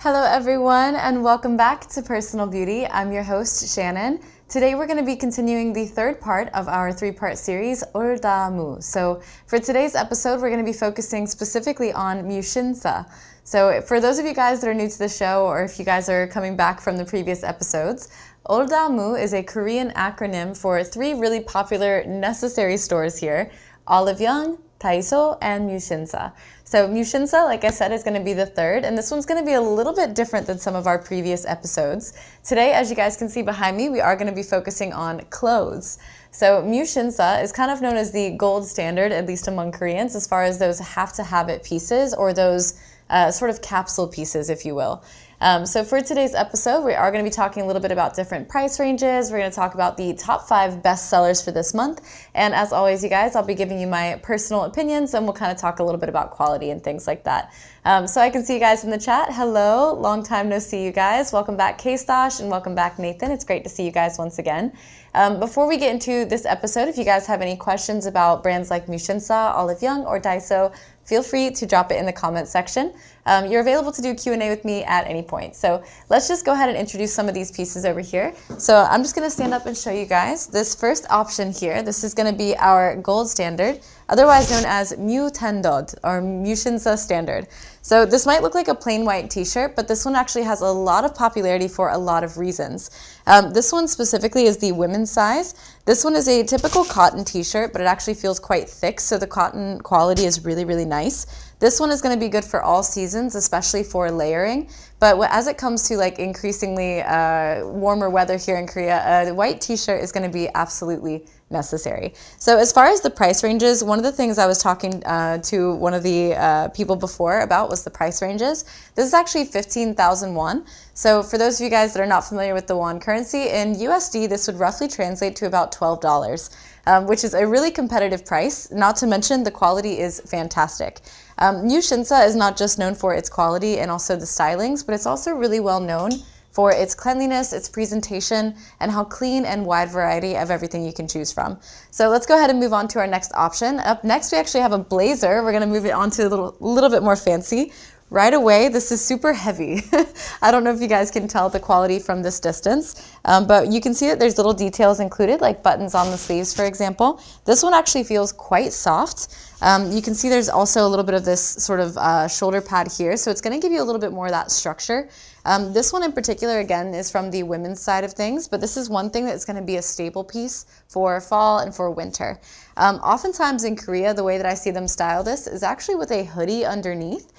Hello everyone and welcome back to Personal Beauty. I'm your host Shannon. Today we're going to be continuing the third part of our three-part series 올다무. So for today's episode we're going to be focusing specifically on MUSINSA. So for those of you guys that are new to the show or if you guys are coming back from the previous episodes, 올다무 is a Korean acronym for three really popular necessary stores here: Olive Young, Daiso, and MUSINSA. So MUSINSA, like I said, is going to be the third, and this one's going to be a little bit different than some of our previous episodes. Today, as you guys can see behind me, we are going to be focusing on clothes. So MUSINSA is kind of known as the gold standard, at least among Koreans, as far as those have-to-have-it pieces or those sort of capsule pieces, if you will. So for today's episode, we are going to be talking a little bit about different price ranges. We're going to talk about the top 5 best sellers for this month. And as always, you guys, I'll be giving you my personal opinions and we'll kind of talk a little bit about quality and things like that. So I can see you guys in the chat. Hello, long time no see you guys. Welcome back K-Stosh and welcome back Nathan. It's great to see you guys once again. Before we get into this episode, if you guys have any questions about brands like MUSINSA, Olive Young, or Daiso, feel free to drop it in the comments section. You're available to do Q&A with me at any point. So let's just go ahead and introduce some of these pieces over here. So I'm just going to stand up and show you guys this first option here. This is going to be our gold standard, otherwise known as MUTendod or MUSINSA standard. So this might look like a plain white t-shirt, but this one actually has a lot of popularity for a lot of reasons. This one specifically is the women's size. This one is a typical cotton t-shirt, but it actually feels quite thick, so the cotton quality is really, really nice. This one is going to be good for all seasons, especially for layering. But as it comes to like increasingly warmer weather here in Korea, a white t-shirt is going to be absolutely necessary. So as far as the price ranges, one of the things I was talking to one of the people before about was the price ranges. This is actually 15,000 won. So for those of you guys that are not familiar with the won currency, in USD, this would roughly translate to about $12, which is a really competitive price. Not to mention the quality is fantastic. MUSINSA is not just known for its quality and also the stylings, but it's also really well known for its cleanliness, its presentation, and how clean and wide variety of everything you can choose from. So let's go ahead and move on to our next option. Up next, we actually have a blazer. We're going to move it on to a little bit more fancy. Right away, this is super heavy. I don't know if you guys can tell the quality from this distance, but you can see that there's little details included, like buttons on the sleeves, for example. This one actually feels quite soft. You can see there's also a little bit of this sort of shoulder pad here, so it's going to give you a little bit more of that structure. This one in particular, again, is from the women's side of things, but this is one thing that's going to be a staple piece for fall and for winter. Oftentimes in Korea, the way that I see them style this is actually with a hoodie underneath.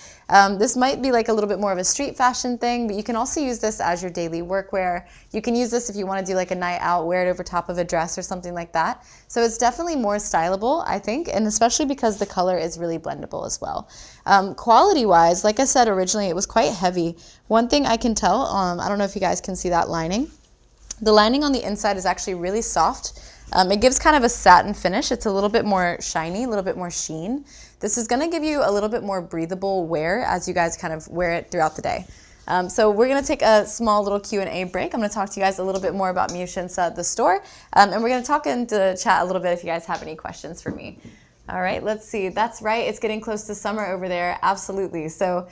This might be like a little bit more of a street fashion thing, but you can also use this as your daily workwear. You can use this if you want to do like a night out, wear it over top of a dress or something like that. So it's definitely more stylable, I think, and especially because the color is really blendable as well. Quality-wise, like I said originally, it was quite heavy. One thing I can tell, I don't know if you guys can see that lining. The lining on the inside is actually really soft. It gives kind of a satin finish. It's a little bit more shiny, a little bit more sheen. This is going to give you a little bit more breathable wear as you guys kind of wear it throughout the day. So we're going to take a small little Q&A break. I'm going to talk to you guys a little bit more about MUSINSA, the store, and we're going to talk into chat a little bit if you guys have any questions for me. All right, let's see. That's right. It's getting close to summer over there. Absolutely. So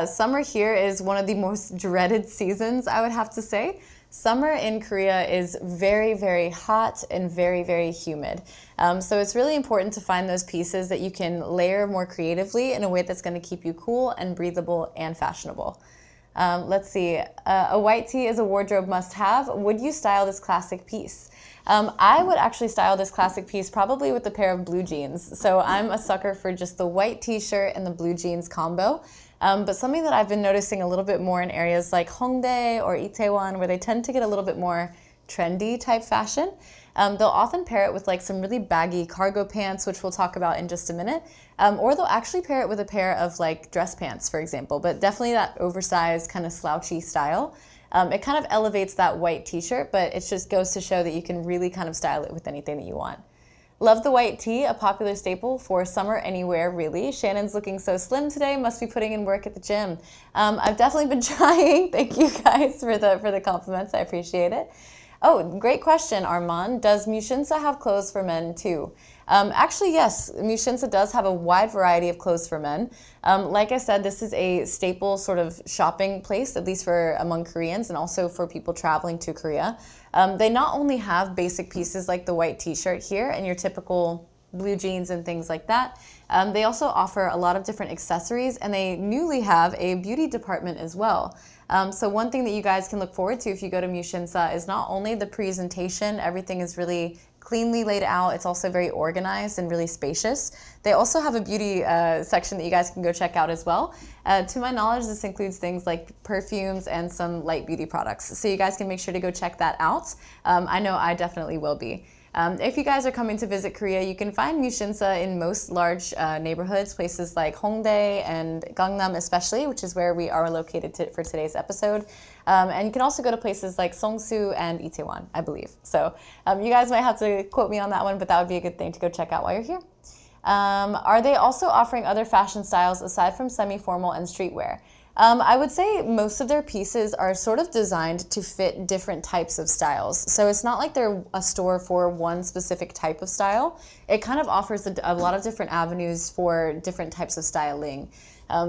summer here is one of the most dreaded seasons, I would have to say. Summer in Korea is very, very hot and very, very humid. So it's really important to find those pieces that you can layer more creatively in a way that's going to keep you cool and breathable and fashionable. Let's see. A white tee is a wardrobe must-have. Would you style this classic piece? I would actually style this classic piece probably with a pair of blue jeans. So I'm a sucker for just the white t-shirt and the blue jeans combo. But something that I've been noticing a little bit more in areas like Hongdae or Itaewon, where they tend to get a little bit more trendy type fashion, they'll often pair it with like some really baggy cargo pants, which we'll talk about in just a minute, or they'll actually pair it with a pair of like dress pants, for example, but definitely that oversized kind of slouchy style. It kind of elevates that white t-shirt, but it just goes to show that you can really kind of style it with anything that you want. Love the white tee, a popular staple for summer anywhere, really. Shannon's looking so slim today, must be putting in work at the gym. I've definitely been trying. Thank you guys for the compliments, I appreciate it. Oh, great question, Armand. Does MUSINSA have clothes for men too? Actually, yes, MUSINSA does have a wide variety of clothes for men. Like I said, this is a staple sort of shopping place, at least for among Koreans and also for people traveling to Korea. They not only have basic pieces like the white t-shirt here and your typical blue jeans and things like that. They also offer a lot of different accessories, and they newly have a beauty department as well. So one thing that you guys can look forward to if you go to MUSINSA is not only the presentation, everything is really cleanly laid out, it's also very organized and really spacious. They also have a beauty section that you guys can go check out as well. To my knowledge, this includes things like perfumes and some light beauty products. So you guys can make sure to go check that out. I know I definitely will be. If you guys are coming to visit Korea, you can find MUSINSA in most large neighborhoods, places like Hongdae and Gangnam especially, which is where we are located for today's episode. And you can also go to places like Seongsu and Itaewon, I believe. So you guys might have to quote me on that one, but that would be a good thing to go check out while you're here. Are they also offering other fashion styles aside from semi-formal and streetwear? I would say most of their pieces are sort of designed to fit different types of styles. So it's not like they're a store for one specific type of style. It kind of offers a lot of different avenues for different types of styling.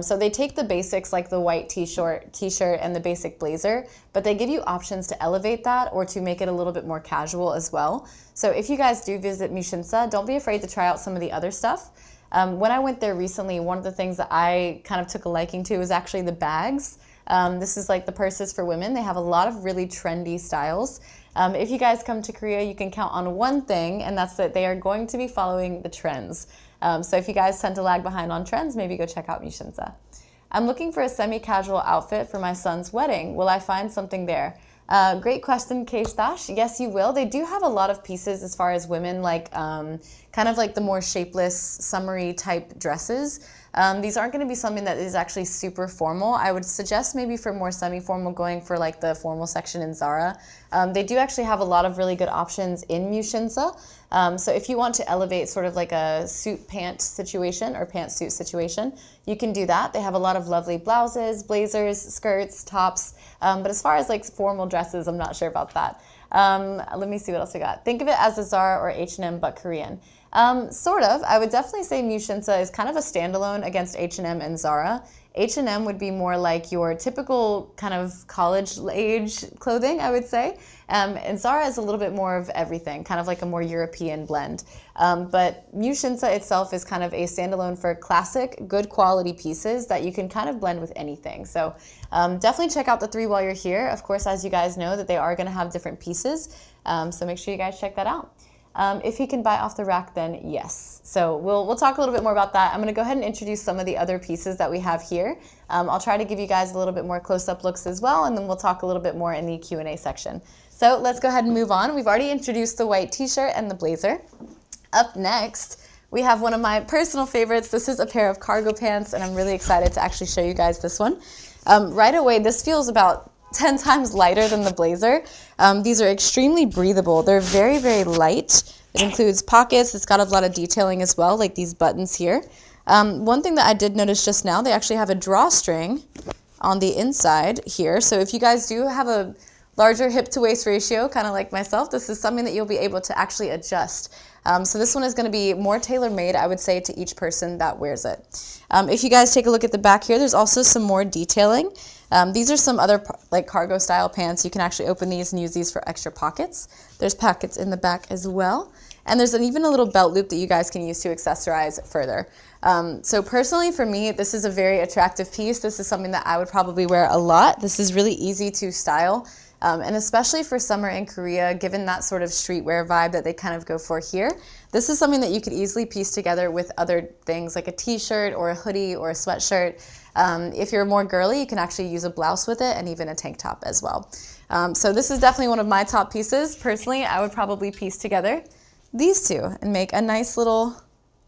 So they take the basics like the white t-shirt and the basic blazer, but they give you options to elevate that or to make it a little bit more casual as well. So if you guys do visit MUSINSA, don't be afraid to try out some of the other stuff. When I went there recently, one of the things that I kind of took a liking to was actually the bags. This is like the purses for women. They have a lot of really trendy styles. If you guys come to Korea, you can count on one thing, and that's that they are going to be following the trends. So if you guys tend to lag behind on trends, maybe go check out MUSINSA. I'm looking for a semi-casual outfit for my son's wedding. Will I find something there? Great question, K-Stash. Yes, you will. They do have a lot of pieces as far as women, like kind of like the more shapeless, summery type dresses. These aren't going to be something that is actually super formal. I would suggest maybe for more semi-formal going for like the formal section in Zara. They do actually have a lot of really good options in MUSINSA. So if you want to elevate sort of like a suit pant situation or pantsuit situation, you can do that. They have a lot of lovely blouses, blazers, skirts, tops. But as far as like formal dresses, I'm not sure about that. Let me see what else we got. Think of it as a Zara or H&M but Korean. Sort of. I would definitely say MUSINSA is kind of a standalone against H&M and Zara. H&M would be more like your typical kind of college age clothing, I would say. And Zara is a little bit more of everything, kind of like a more European blend. But MUSINSA itself is kind of a standalone for classic, good quality pieces that you can kind of blend with anything. So definitely check out the three while you're here. Of course, as you guys know, that they are going to have different pieces. So make sure you guys check that out. If you can buy off the rack, then yes. So we'll talk a little bit more about that. I'm going to go ahead and introduce some of the other pieces that we have here. I'll try to give you guys a little bit more close-up looks as well, and then we'll talk a little bit more in the Q&A section. So let's go ahead and move on. We've already introduced the white t-shirt and the blazer. Up next, we have one of my personal favorites. This is a pair of cargo pants, and I'm really excited to actually show you guys this one. Right away, this feels about 10 times lighter than the blazer. These are extremely breathable. They're very, very light. It includes pockets. It's got a lot of detailing as well, like these buttons here. One thing that I did notice just now, they actually have a drawstring on the inside here. So if you guys do have a larger hip to waist ratio, kind of like myself, this is something that you'll be able to actually adjust. So this one is going to be more tailor-made, I would say, to each person that wears it. If you guys take a look at the back here, there's also some more detailing. These are some other like cargo style pants. You can actually open these and use these for extra pockets. There's pockets in the back as well. And there's even a little belt loop that you guys can use to accessorize further. So personally for me, this is a very attractive piece. This is something that I would probably wear a lot. This is really easy to style. And especially for summer in Korea, given that sort of streetwear vibe that they kind of go for here, this is something that you could easily piece together with other things like a t-shirt or a hoodie or a sweatshirt. If you're more girly, you can actually use a blouse with it and even a tank top as well. So this is definitely one of my top pieces. Personally, I would probably piece together these two and make a nice little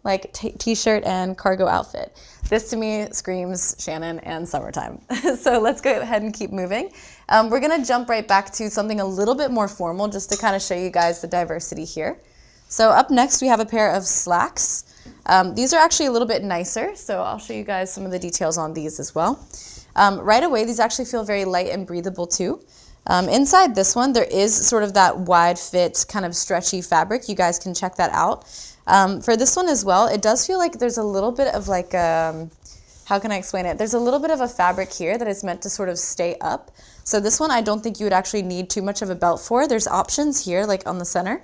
like t-shirt and cargo outfit. This to me screams Shannon and summertime. So let's go ahead and keep moving. We're gonna jump right back to something a little bit more formal just to kind of show you guys the diversity here. So up next we have a pair of slacks. These are actually a little bit nicer, so I'll show you guys some of the details on these as well. Right away, these actually feel very light and breathable too. Inside this one, there is sort of that wide fit kind of stretchy fabric. You guys can check that out. For this one as well, it does feel like there's a little bit of like, how can I explain it? There's a little bit of a fabric here that is meant to sort of stay up. So this one, I don't think you would actually need too much of a belt for. There's options here, like on the center.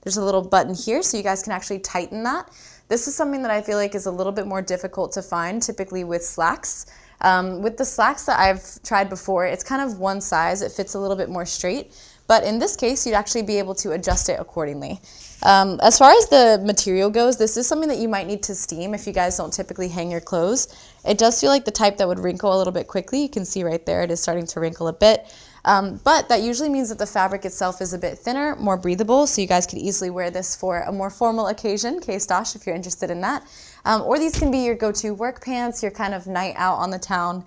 There's a little button here, so you guys can actually tighten that. This is something that I feel like is a little bit more difficult to find, typically with slacks. With the slacks that I've tried before, it's kind of one size. It fits a little bit more straight. But in this case, you'd actually be able to adjust it accordingly. As far as the material goes, this is something that you might need to steam if you guys don't typically hang your clothes. It does feel like the type that would wrinkle a little bit quickly. You can see right there, it is starting to wrinkle a bit. But that usually means that the fabric itself is a bit thinner, more breathable, so you guys could easily wear this for a more formal occasion, K-Stosh, if you're interested in that. Or these can be your go-to work pants, your kind of night out on the town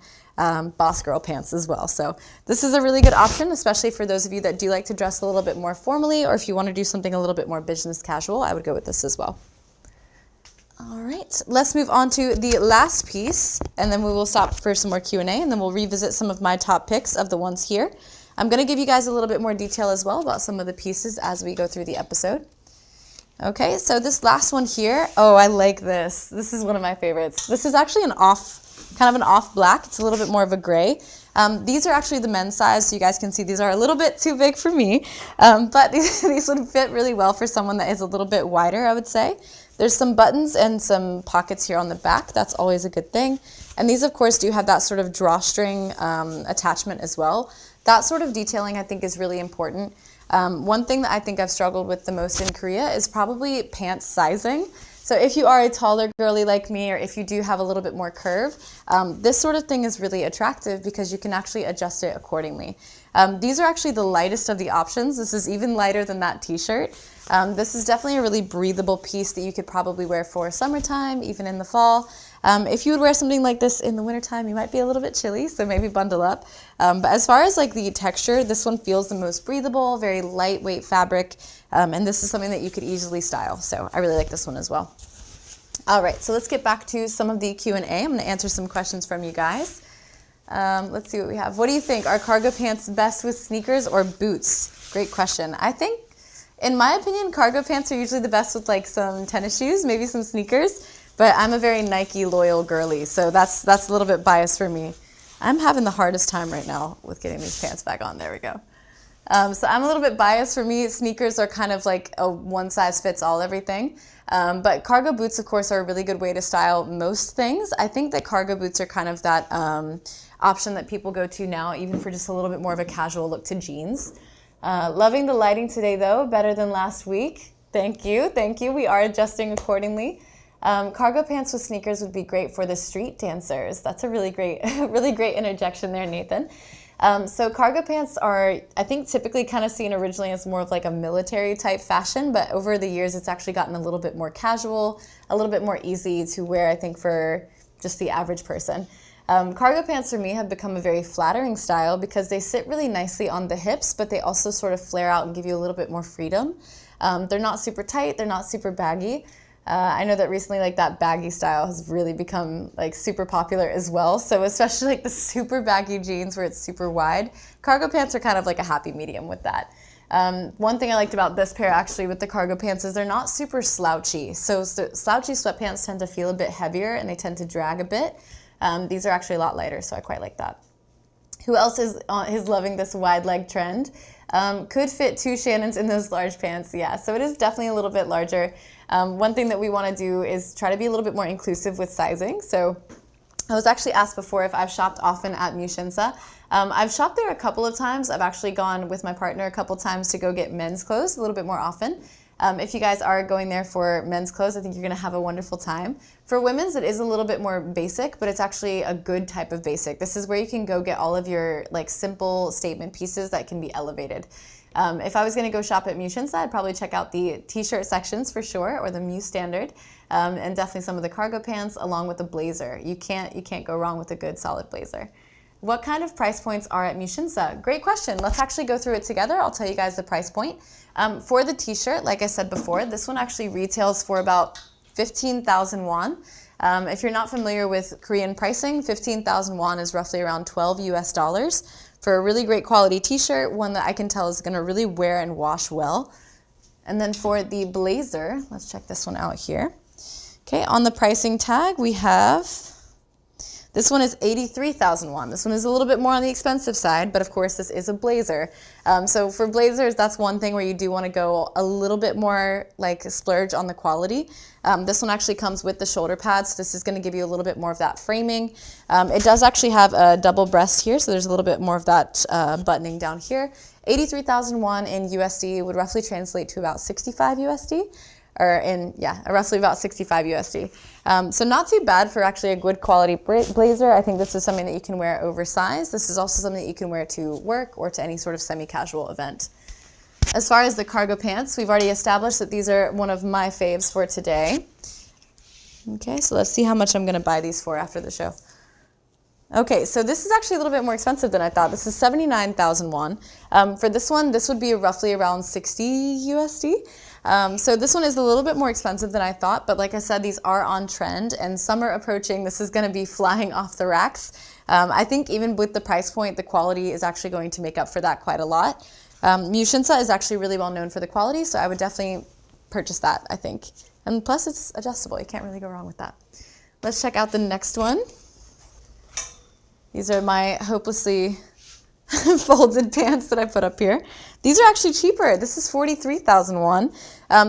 boss girl pants as well. So this is a really good option, especially for those of you that do like to dress a little bit more formally, or if you want to do something a little bit more business casual, I would go with this as well. All right, let's move on to the last piece, and then we will stop for some more Q&A, and then we'll revisit some of my top picks of the ones here. I'm going to give you guys a little bit more detail as well about some of the pieces as we go through the episode. Okay, so this last one here, oh, I like this. This is one of my favorites. This is actually kind of an off black. It's a little bit more of a gray. These are actually the men's size, so you guys can see these are a little bit too big for me, but these would fit really well for someone that is a little bit wider, I would say. There's some buttons and some pockets here on the back. That's always a good thing. And these, of course, do have that sort of drawstring attachment as well. That sort of detailing, I think, is really important. One thing that I think I've struggled with the most in Korea is probably pants sizing. So if you are a taller girly like me, or if you do have a little bit more curve, this sort of thing is really attractive because you can actually adjust it accordingly. These are actually the lightest of the options. This is even lighter than that t-shirt. This is definitely a really breathable piece that you could probably wear for summertime, even in the fall. If you would wear something like this in the wintertime, you might be a little bit chilly, so maybe bundle up. But as far as like the texture, this one feels the most breathable, very lightweight fabric, and this is something that you could easily style. So I really like this one as well. All right, so let's get back to some of the Q&A. I'm going to answer some questions from you guys. Let's see what we have. What do you think? Are cargo pants best with sneakers or boots? Great question. I think, in my opinion, cargo pants are usually the best with like some tennis shoes, maybe some sneakers. But I'm a very Nike loyal girly, so that's a little bit biased for me. I'm having the hardest time right now with getting these pants back on. There we go. So I'm a little bit biased. For me, sneakers are kind of like a one size fits all everything. But cargo boots, of course, are a really good way to style most things. I think that cargo boots are kind of that option that people go to now, even for just a little bit more of a casual look to jeans. Loving the lighting today, though, better than last week. Thank you, thank you. We are adjusting accordingly. Cargo pants with sneakers would be great for the street dancers. That's a really great interjection there, Nathan. So cargo pants are, I think, typically kind of seen originally as more of like a military type fashion, but over the years it's actually gotten a little bit more casual, a little bit more easy to wear, I think, for just the average person. Cargo pants for me have become a very flattering style because they sit really nicely on the hips, but they also sort of flare out and give you a little bit more freedom. They're not super tight, they're not super baggy. I know that recently like that baggy style has really become like super popular as well. So especially like the super baggy jeans where it's super wide, cargo pants are kind of like a happy medium with that. One thing I liked about this pair actually with the cargo pants is they're not super slouchy. So slouchy sweatpants tend to feel a bit heavier and they tend to drag a bit. These are actually a lot lighter, so I quite like that. Who else is loving this wide leg trend? Could fit 2 Shannons in those large pants. Yeah, so it is definitely a little bit larger. One thing that we want to do is try to be a little bit more inclusive with sizing. So I was actually asked before if I've shopped often at MUSINSA. I've shopped there a couple of times. I've actually gone with my partner a couple times to go get men's clothes a little bit more often. If you guys are going there for men's clothes, I think you're going to have a wonderful time. For women's, it is a little bit more basic, but it's actually a good type of basic. This is where you can go get all of your like simple statement pieces that can be elevated. If I was going to go shop at MUSINSA, I'd probably check out the t-shirt sections for sure, or the Mu Standard, and definitely some of the cargo pants along with the blazer. You can't go wrong with a good solid blazer. What kind of price points are at MUSINSA? Great question. Let's actually go through it together. I'll tell you guys the price point. For the t-shirt, like I said before, this one actually retails for about 15,000 won. If you're not familiar with Korean pricing, 15,000 won is roughly around 12 US dollars. for a really great quality t-shirt, one that I can tell is gonna really wear and wash well. And then for the blazer, let's check this one out here. Okay, on the pricing tag, we have, this one is 83,000 won. This one is a little bit more on the expensive side, but of course this is a blazer. So for blazers, that's one thing where you do want to go a little bit more like splurge on the quality. This one actually comes with the shoulder pads. So this is going to give you a little bit more of that framing. It does actually have a double breast here, so there's a little bit more of that buttoning down here. 83,000 won in USD would roughly translate to about 65 USD. Or roughly about 65 USD. So not too bad for actually a good quality blazer. I think this is something that you can wear oversized. This is also something that you can wear to work or to any sort of semi-casual event. As far as the cargo pants, we've already established that these are one of my faves for today. Okay, so let's see how much I'm gonna buy these for after the show. Okay, so this is actually a little bit more expensive than I thought. This is 79,000 won. For this one, this would be roughly around 60 USD. So this one is a little bit more expensive than I thought, but like I said, these are on trend, and summer approaching, this is gonna be flying off the racks. I think even with the price point, the quality is actually going to make up for that quite a lot. MUSINSA is actually really well known for the quality, so I would definitely purchase that, I think. And plus it's adjustable, you can't really go wrong with that. Let's check out the next one. These are my hopelessly folded pants that I put up here. These are actually cheaper. This is 43,000 won.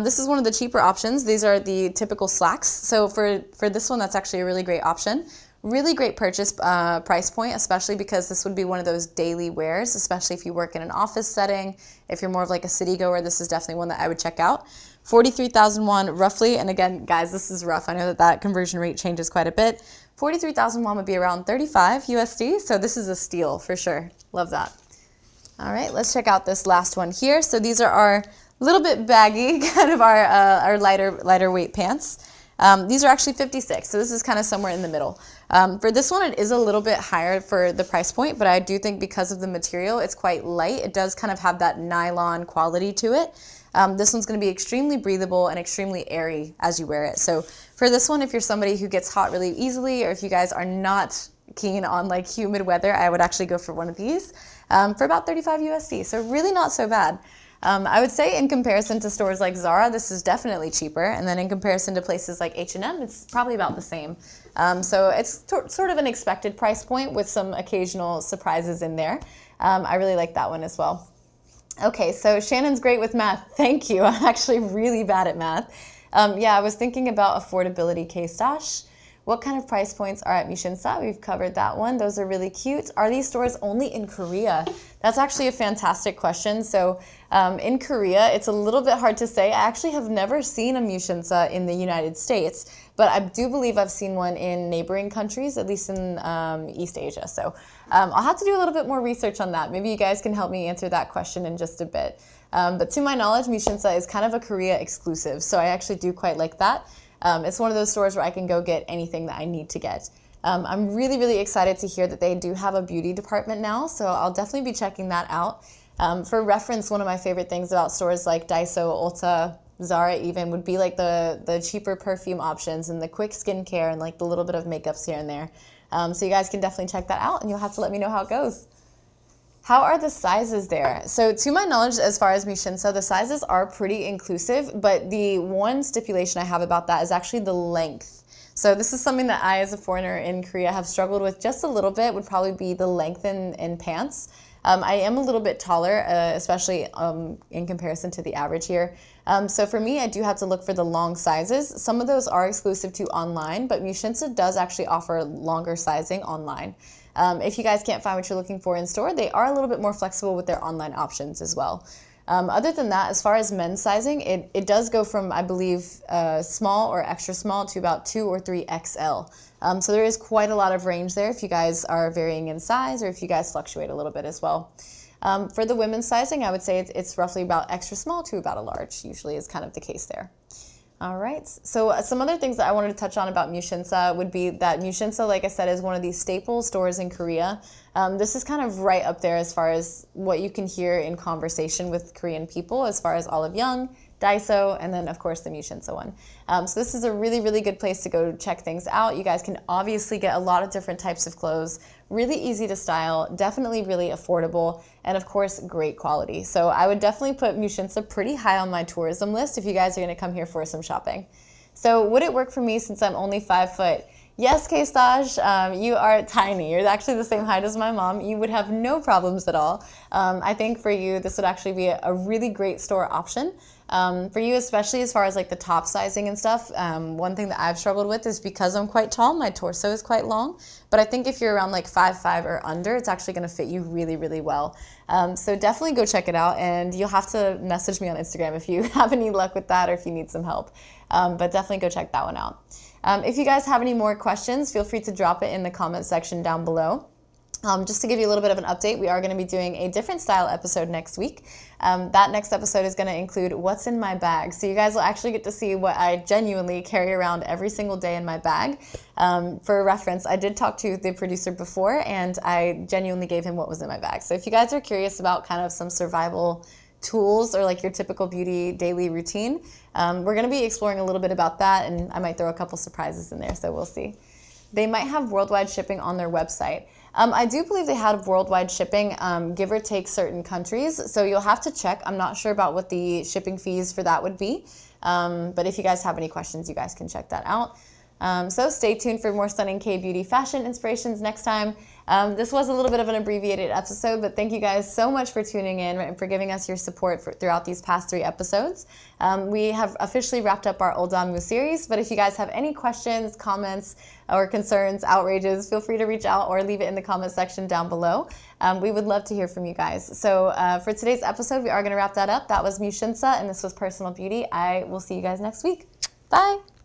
This is one of the cheaper options. These are the typical slacks. So for this one, that's actually a really great option. Really great purchase price point, especially because this would be one of those daily wears, especially if you work in an office setting. If you're more of like a city goer, this is definitely one that I would check out. 43,000 won roughly. And again, guys, this is rough. I know that conversion rate changes quite a bit. 43,000 won would be around 35 USD. So this is a steal for sure. Love that. All right, let's check out this last one here. So these are our little bit baggy, kind of our lighter weight pants. These are actually 56, so this is kind of somewhere in the middle. For this one, it is a little bit higher for the price point, but I do think because of the material, it's quite light. It does kind of have that nylon quality to it. This one's going to be extremely breathable and extremely airy as you wear it. So for this one, if you're somebody who gets hot really easily, or if you guys are not keen on like humid weather, I would actually go for one of these for about 35 USD. So really not so bad. I would say in comparison to stores like Zara, this is definitely cheaper. And then in comparison to places like H&M, it's probably about the same. So it's sort of an expected price point with some occasional surprises in there. I really like that one as well. Okay, so Shannon's great with math. Thank you. I'm actually really bad at math. Yeah, I was thinking about affordability K-Stash. What kind of price points are at MUSINSA? We've covered that one. Those are really cute. Are these stores only in Korea? That's actually a fantastic question. So in Korea, it's a little bit hard to say. I actually have never seen a MUSINSA in the United States, but I do believe I've seen one in neighboring countries, at least in East Asia. So I'll have to do a little bit more research on that. Maybe you guys can help me answer that question in just a bit. But to my knowledge, MUSINSA is kind of a Korea exclusive, so I actually do quite like that. It's one of those stores where I can go get anything that I need to get. I'm really, really excited to hear that they do have a beauty department now, so I'll definitely be checking that out. For reference, one of my favorite things about stores like Daiso, Ulta, Zara even would be like the cheaper perfume options and the quick skincare and like the little bit of makeups here and there. So you guys can definitely check that out, and you'll have to let me know how it goes. How are the sizes there? So to my knowledge, as far as MUSINSA, the sizes are pretty inclusive, but the one stipulation I have about that is actually the length. So this is something that I, as a foreigner in Korea, have struggled with just a little bit, would probably be the length in pants. I am a little bit taller, especially in comparison to the average here. So for me, I do have to look for the long sizes. Some of those are exclusive to online, but MUSINSA does actually offer longer sizing online. If you guys can't find what you're looking for in store, they are a little bit more flexible with their online options as well. Other than that, as far as men's sizing, it does go from, I believe, small or extra small to about 2 or 3 XL. So there is quite a lot of range there if you guys are varying in size or if you guys fluctuate a little bit as well. For the women's sizing, I would say it's roughly about extra small to about a large, usually is kind of the case there. All right, so some other things that I wanted to touch on about MUSINSA would be that MUSINSA, like I said, is one of these staple stores in Korea. This is kind of right up there as far as what you can hear in conversation with Korean people, as far as Olive Young, Daiso, and then of course the MUSINSA one. So this is a really, really good place to go check things out. You guys can obviously get a lot of different types of clothes, really easy to style, definitely really affordable, and of course, great quality. So I would definitely put MUSINSA pretty high on my tourism list if you guys are gonna come here for some shopping. So would it work for me since I'm only 5 foot? Yes, K-Staj, you are tiny. You're actually the same height as my mom. You would have no problems at all. I think for you, this would actually be a really great store option. For you, especially as far as like the top sizing and stuff, one thing that I've struggled with is because I'm quite tall, my torso is quite long. But I think if you're around like 5'5" or under, it's actually gonna fit you really, really well. So definitely go check it out, and you'll have to message me on Instagram if you have any luck with that or if you need some help. But definitely go check that one out. If you guys have any more questions, feel free to drop it in the comment section down below. Just to give you a little bit of an update, we are going to be doing a different style episode next week. That next episode is going to include what's in my bag. So you guys will actually get to see what I genuinely carry around every single day in my bag. For reference, I did talk to the producer before, and I genuinely gave him what was in my bag. So if you guys are curious about kind of some survival tools or like your typical beauty daily routine, we're going to be exploring a little bit about that, and I might throw a couple surprises in there, so we'll see. They might have worldwide shipping on their website. I do believe they had worldwide shipping, give or take certain countries, so you'll have to check. I'm not sure about what the shipping fees for that would be, but if you guys have any questions, you guys can check that out. So stay tuned for more stunning K-beauty fashion inspirations next time. This was a little bit of an abbreviated episode, but thank you guys so much for tuning in and for giving us your support throughout these past 3 episodes. We have officially wrapped up our Oldamu series, but if you guys have any questions, comments, or concerns, outrages, feel free to reach out or leave it in the comment section down below. We would love to hear from you guys. So for today's episode, we are going to wrap that up. That was MUSINSA, and this was Personal Beauty. I will see you guys next week. Bye!